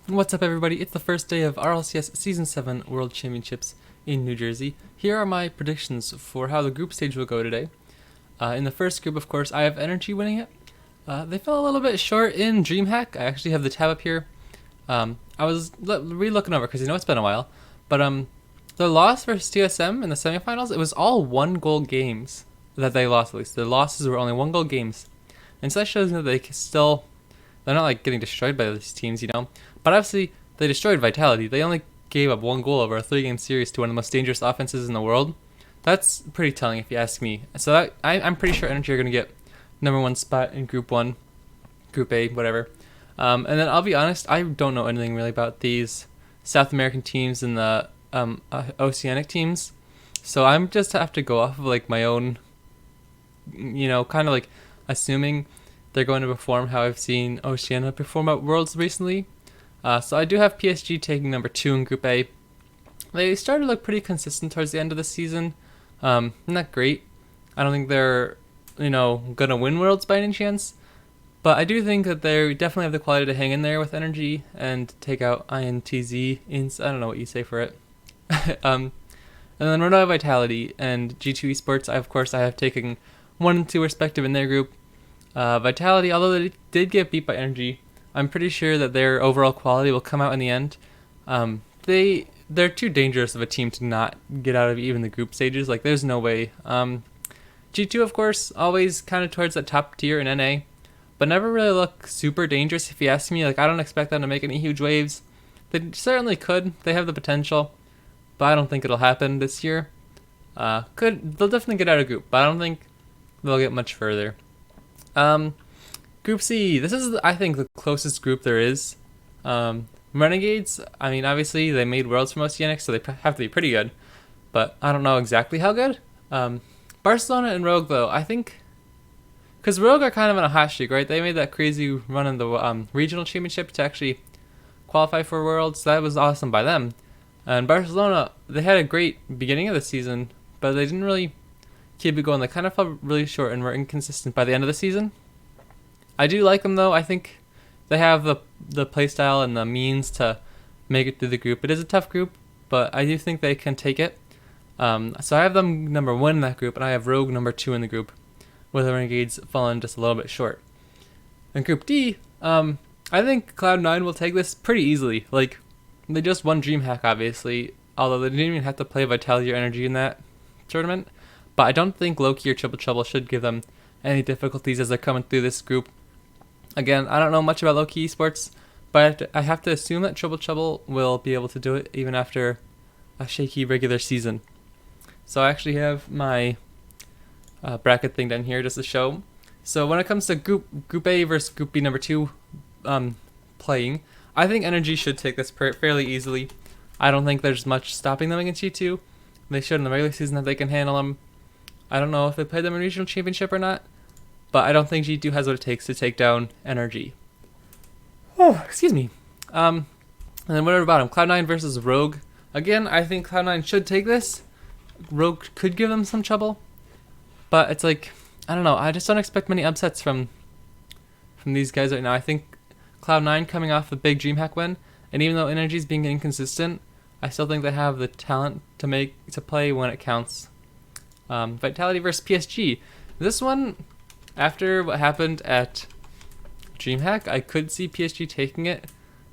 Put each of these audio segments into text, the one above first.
What's up, everybody? It's the first day of RLCS Season 7 World Championships in New Jersey. Here are my predictions for how the group stage will go today. In the first group, of course, I have Energy winning it. They fell a little bit short in DreamHack. I actually have the tab up here. I was re-looking over because it's been a while. But the loss versus TSM in the semifinals, it was all 1-goal games that they lost, at least. The losses were only 1-goal games. And so that shows me that they're not like getting destroyed by these teams, But obviously, they destroyed Vitality. They only gave up 1 goal over a 3-game series to one of the most dangerous offenses in the world. That's pretty telling, if you ask me. So I'm pretty sure Energy are going to get #1 spot in Group 1, Group A, whatever. And then I'll be honest, I don't know anything really about these South American teams and the Oceanic teams. So I'm just have to go off of like my own, kind of like assuming they're going to perform how I've seen Oceania perform at Worlds recently. So I do have PSG taking #2 in Group A. They started to look pretty consistent towards the end of the season. Not great. I don't think they're, going to win Worlds by any chance. But I do think that they definitely have the quality to hang in there with Energy and take out INTZ. I don't know what you say for it. And then Ronaldo Vitality and G2 Esports, I have taken 1 and 2 respective in their group. Vitality, although they did get beat by Energy, I'm pretty sure that their overall quality will come out in the end. They're too dangerous of a team to not get out of even the group stages. Like, there's no way. G2, of course, always kind of towards that top tier in NA, but never really look super dangerous if you ask me. Like, I don't expect them to make any huge waves. They certainly could. They have the potential, but I don't think it'll happen this year. They'll definitely get out of group, but I don't think they'll get much further. Group C, this is, I think, the closest group there is. Renegades, I mean, obviously, they made Worlds from Oceanic, so they have to be pretty good, but I don't know exactly how good. Barcelona and Rogue, though, I think, because Rogue are kind of on a hot streak, right? They made that crazy run in the regional championship to actually qualify for Worlds, so that was awesome by them. And Barcelona, they had a great beginning of the season, but they didn't really keep it going. They kind of fell really short and were inconsistent by the end of the season. I do like them, though. I think they have the playstyle and the means to make it through the group. It is a tough group, but I do think they can take it. So I have them #1 in that group, and I have Rogue #2 in the group, with the Renegades falling just a little bit short. In Group D, I think Cloud9 will take this pretty easily. Like, they just won DreamHack, obviously, although they didn't even have to play Vitality or Energy in that tournament. But I don't think Loki or Triple Trouble should give them any difficulties as they're coming through this group. Again, I don't know much about Loki Esports, but I have to assume that Triple Trouble will be able to do it even after a shaky regular season. So I actually have my bracket thing down here just to show. So when it comes to Group A versus Group B #2 playing, I think Energy should take this fairly easily. I don't think there's much stopping them against G2. They showed in the regular season that they can handle them. I don't know if they played them in regional championship or not, but I don't think G2 has what it takes to take down Energy. Oh, excuse me. And then whatever about them, Cloud9 versus Rogue. Again, I think Cloud9 should take this. Rogue could give them some trouble, but it's like, I don't know. I just don't expect many upsets from these guys right now. I think Cloud9 coming off the big DreamHack win, and even though Energy's being inconsistent, I still think they have the talent to play when it counts. Vitality versus PSG. This one, after what happened at DreamHack, I could see PSG taking it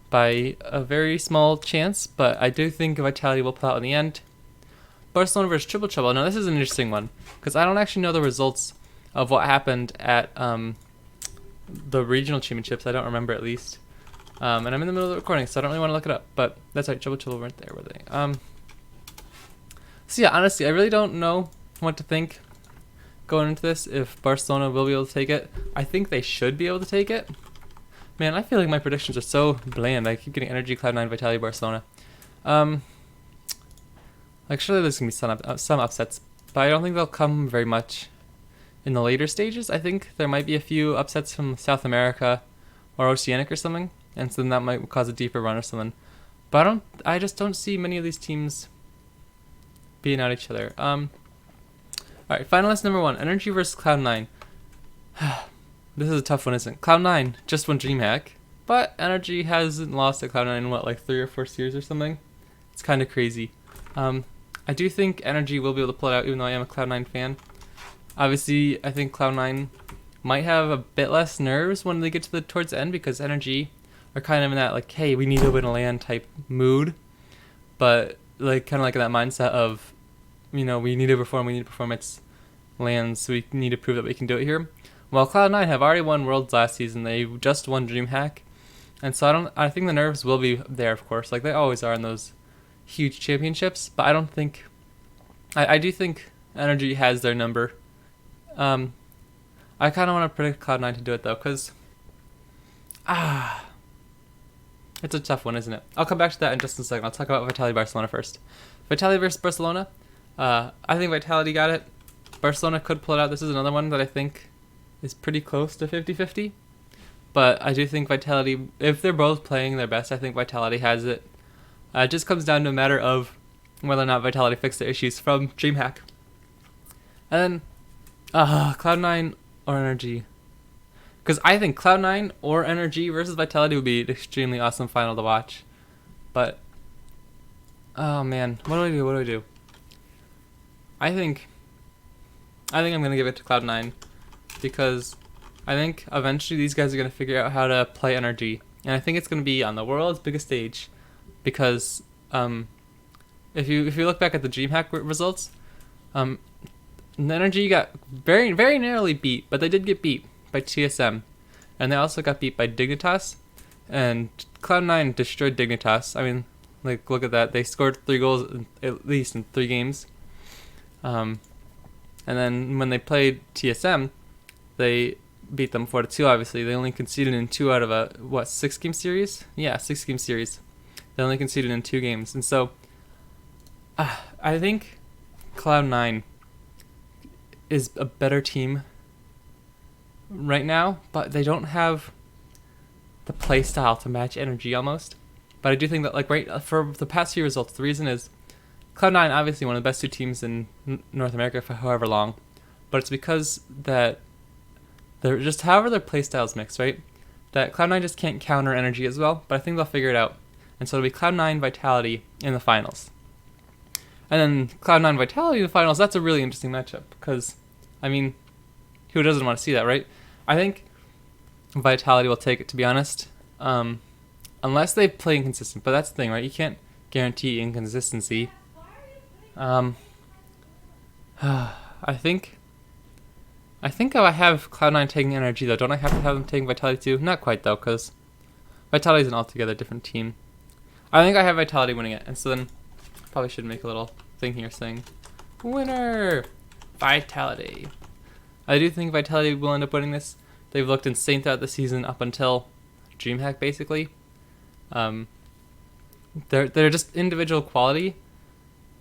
by a very small chance, but I do think Vitality will pull out in the end. Barcelona versus Triple Trouble. Now, this is an interesting one, because I don't actually know the results of what happened at the regional championships. I don't remember, at least. And I'm in the middle of the recording, so I don't really want to look it up, but that's right, Triple Trouble weren't there, were they? So yeah, honestly, I really don't know what to think going into this, if Barcelona will be able to take it. I think they should be able to take it. Man, I feel like my predictions are so bland. I keep getting Energy, Cloud9, Vitality, Barcelona. Like, surely there's going to be some upsets, but I don't think they'll come very much in the later stages. I think there might be a few upsets from South America or Oceanic or something, and so then that might cause a deeper run or something. But I just don't see many of these teams beating out each other. Alright, finalist #1, Energy versus Cloud9. This is a tough one, isn't it? Cloud9 just won DreamHack, but Energy hasn't lost to Cloud9 in what, like 3 or 4 series or something? It's kind of crazy. I do think Energy will be able to pull it out, even though I am a Cloud9 fan. Obviously, I think Cloud9 might have a bit less nerves when they get to towards the end, because Energy are kind of in that like, hey, we need to win a LAN type mood, but like kind of like in that mindset of, you know, we need to perform its LANs, so we need to prove that we can do it here. While Cloud9 have already won Worlds last season, they just won DreamHack, and so I think the nerves will be there, of course, like they always are in those huge championships, but I don't think, I do think Energy has their number. I kind of want to predict Cloud9 to do it though, because it's a tough one, isn't it? I'll come back to that in just a second. I'll talk about Vitality Barcelona first. Vitality versus Barcelona. I think Vitality got it. Barcelona could pull it out. This is another one that I think is pretty close to 50-50. But I do think Vitality, if they're both playing their best, I think Vitality has it. It just comes down to a matter of whether or not Vitality fixed their issues from DreamHack. And then, Cloud9 or Energy. Because I think Cloud9 or Energy versus Vitality would be an extremely awesome final to watch. But, oh man, what do I do? I think I'm going to give it to Cloud9, because I think eventually these guys are going to figure out how to play Energy. And I think it's going to be on the world's biggest stage, because if you look back at the DreamHack results, Energy got very, very narrowly beat, but they did get beat by TSM, and they also got beat by Dignitas, and Cloud9 destroyed Dignitas. I mean, like, look at that. They scored 3 goals at least in 3 games. And then when they played TSM, they beat them 4-2, obviously. They only conceded in 2 out of a, 6-game series? Yeah, 6-game series. They only conceded in 2 games. And so, I think Cloud9 is a better team right now, but they don't have the play style to match Energy almost. But I do think that, like, right for the past few results, the reason is Cloud9 obviously one of the best 2 teams in North America for however long, but it's because that they're just, however their play styles mix, right? That Cloud9 just can't counter Energy as well, but I think they'll figure it out. And so it'll be Cloud9 Vitality in the finals. And then Cloud9 Vitality in the finals, that's a really interesting matchup, because, I mean, who doesn't want to see that, right? I think Vitality will take it, to be honest, unless they play inconsistent. But that's the thing, right? You can't guarantee inconsistency. I think I have Cloud9 taking Energy, though. Don't I have to have them taking Vitality too? Not quite, though, because Vitality is an altogether different team. I think I have Vitality winning it, and so then probably should make a little thing here saying, winner! Vitality. I do think Vitality will end up winning this. They've looked insane throughout the season up until DreamHack, basically. They're just individual quality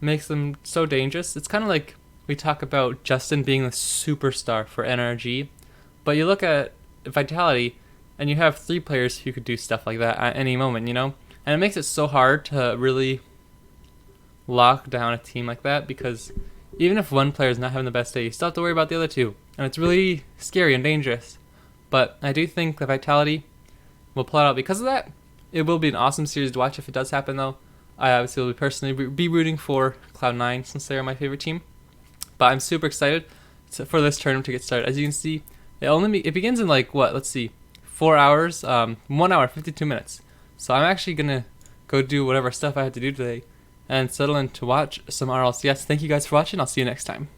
makes them so dangerous. It's kind of like we talk about Justin being the superstar for NRG, but you look at Vitality and you have 3 players who could do stuff like that at any moment, you know? And it makes it so hard to really lock down a team like that, because even if one player is not having the best day, you still have to worry about the other 2. And it's really scary and dangerous. But I do think the Vitality will pull it out because of that. It will be an awesome series to watch if it does happen, though. I obviously will personally be rooting for Cloud9 since they are my favorite team. But I'm super excited for this tournament to get started. As you can see, it begins in like, let's see, 4 hours, 1 hour, 52 minutes. So I'm actually going to go do whatever stuff I had to do today and settle in to watch some RLCS. Thank you guys for watching. I'll see you next time.